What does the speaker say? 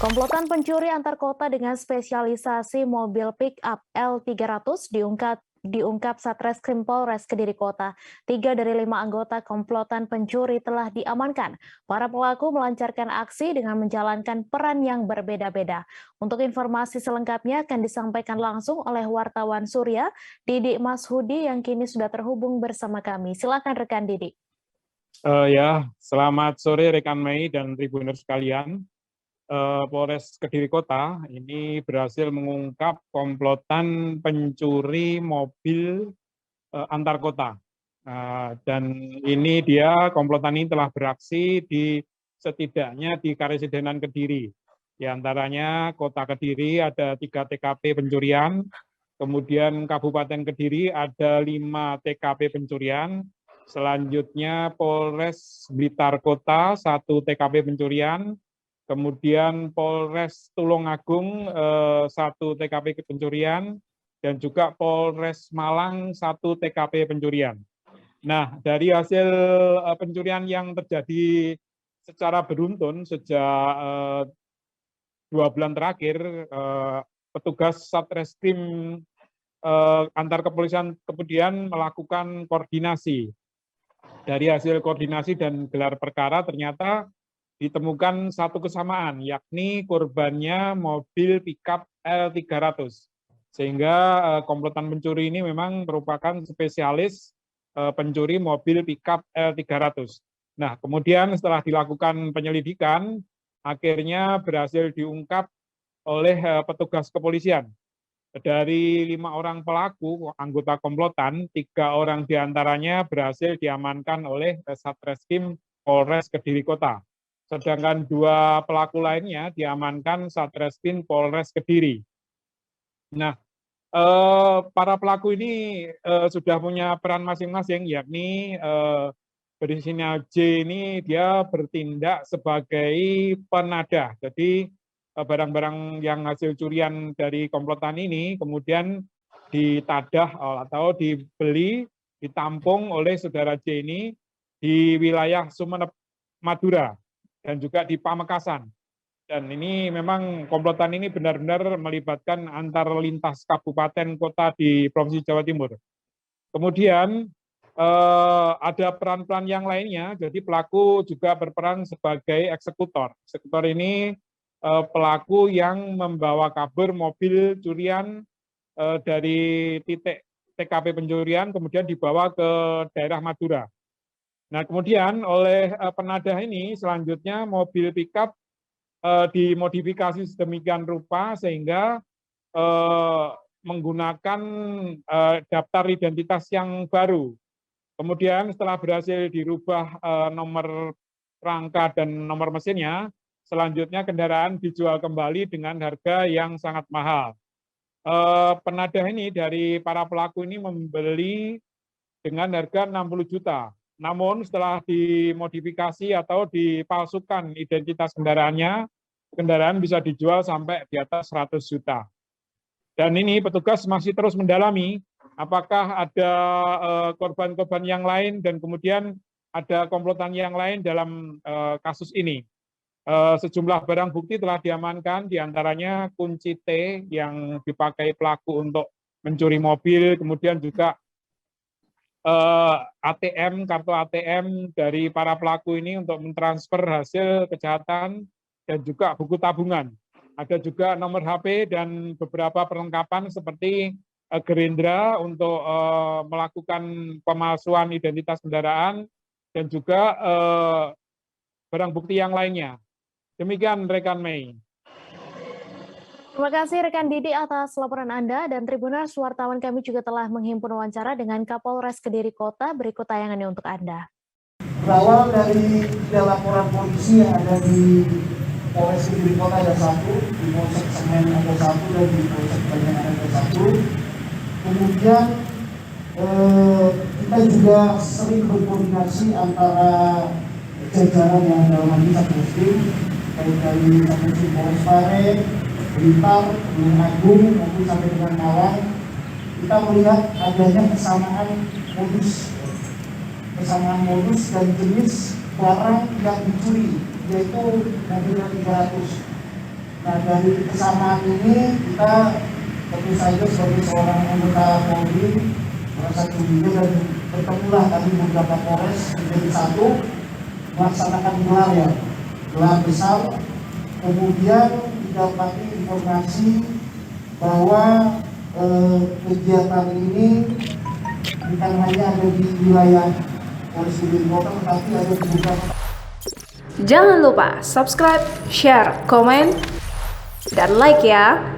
Komplotan pencuri antar kota dengan spesialisasi mobil pick-up L300 diungkap Satreskrim Polres Kediri Kota. 3 dari 5 anggota komplotan pencuri telah diamankan. Para pelaku melancarkan aksi dengan menjalankan peran yang berbeda-beda. Untuk informasi selengkapnya akan disampaikan langsung oleh wartawan Surya, Didi Mashudi yang kini sudah terhubung bersama kami. Silakan rekan Didi. Selamat sore rekan Mei dan Tribuners sekalian. Polres Kediri Kota ini berhasil mengungkap komplotan pencuri mobil antar kota. Dan ini komplotan ini telah beraksi setidaknya di Karesidenan Kediri. Di antaranya Kota Kediri ada 3 TKP pencurian, kemudian Kabupaten Kediri ada 5 TKP pencurian, selanjutnya Polres Blitar Kota 1 TKP pencurian, kemudian Polres Tulungagung 1 TKP pencurian, dan juga Polres Malang 1 TKP pencurian. Nah, dari hasil pencurian yang terjadi secara beruntun sejak 2 bulan terakhir, petugas Satreskrim antar kepolisian kemudian melakukan koordinasi. Dari hasil koordinasi dan gelar perkara ternyata ditemukan satu kesamaan, yakni korbannya mobil pickup L300. Sehingga komplotan pencuri ini memang merupakan spesialis pencuri mobil pickup L300. Nah, kemudian setelah dilakukan penyelidikan, akhirnya berhasil diungkap oleh petugas kepolisian. Dari 5 orang pelaku, anggota komplotan, 3 orang diantaranya berhasil diamankan oleh Satreskrim Polres Kediri Kota. Sedangkan 2 pelaku lainnya diamankan Satreskrim Polres Kediri. Nah, para pelaku ini sudah punya peran masing-masing, yakni berinisial J ini dia bertindak sebagai penadah. Jadi barang-barang yang hasil curian dari komplotan ini kemudian ditadah atau dibeli, ditampung oleh saudara J ini di wilayah Sumeneb, Madura, dan juga di Pamekasan. Dan ini memang komplotan ini benar-benar melibatkan antar lintas kabupaten kota di Provinsi Jawa Timur. Kemudian ada peran-peran yang lainnya, jadi pelaku juga berperan sebagai eksekutor. Eksekutor ini pelaku yang membawa kabur mobil curian dari titik TKP pencurian, kemudian dibawa ke daerah Madura. Nah, kemudian oleh penadah ini selanjutnya mobil pickup dimodifikasi sedemikian rupa sehingga menggunakan daftar identitas yang baru. Kemudian setelah berhasil dirubah nomor rangka dan nomor mesinnya, selanjutnya kendaraan dijual kembali dengan harga yang sangat mahal. Penadah ini dari para pelaku ini membeli dengan harga 60 juta. Namun setelah dimodifikasi atau dipalsukan identitas kendaraannya, kendaraan bisa dijual sampai di atas 100 juta. Dan ini petugas masih terus mendalami apakah ada korban-korban yang lain dan kemudian ada komplotan yang lain dalam kasus ini. Sejumlah barang bukti telah diamankan, diantaranya kunci T yang dipakai pelaku untuk mencuri mobil, kemudian juga ATM, kartu ATM dari para pelaku ini untuk mentransfer hasil kejahatan, dan juga buku tabungan. Ada juga nomor HP dan beberapa perlengkapan seperti gerindra untuk melakukan pemalsuan identitas kendaraan, dan juga barang bukti yang lainnya. Demikian rekan Mei. Terima kasih rekan Didi atas laporan Anda, dan Tribuners wartawan kami juga telah menghimpun wawancara dengan Kapolres Kediri Kota. Berikut tayangannya untuk Anda. Berawal dari laporan polisi yang ada di Polres Kediri Kota ada 1, di Polsek Semen ada 1, dan di Polsek Banyan ada 1. Kemudian kita juga sering berkoordinasi antara jajaran yang dalam hal ini Satreskrim, baik dari Satreskrim Polres Pare, Blitar, Tulungagung maupun sampai dengan Malang. Kita melihat adanya kesamaan modus dan jenis barang yang dicuri, yaitu mobil 300. Nah, dari kesamaan ini kita tentu saja sebagai seorang anggota Polri merasa curiga dan bertemulah tadi beberapa Polres menjadi satu melaksanakan gelar besar. Kemudian didapati informasi bahwa kegiatan ini bukan hanya ada di wilayah Polres Kediri-Kota, tetapi ada di beberapa. Jangan lupa subscribe, share, komen, dan like ya.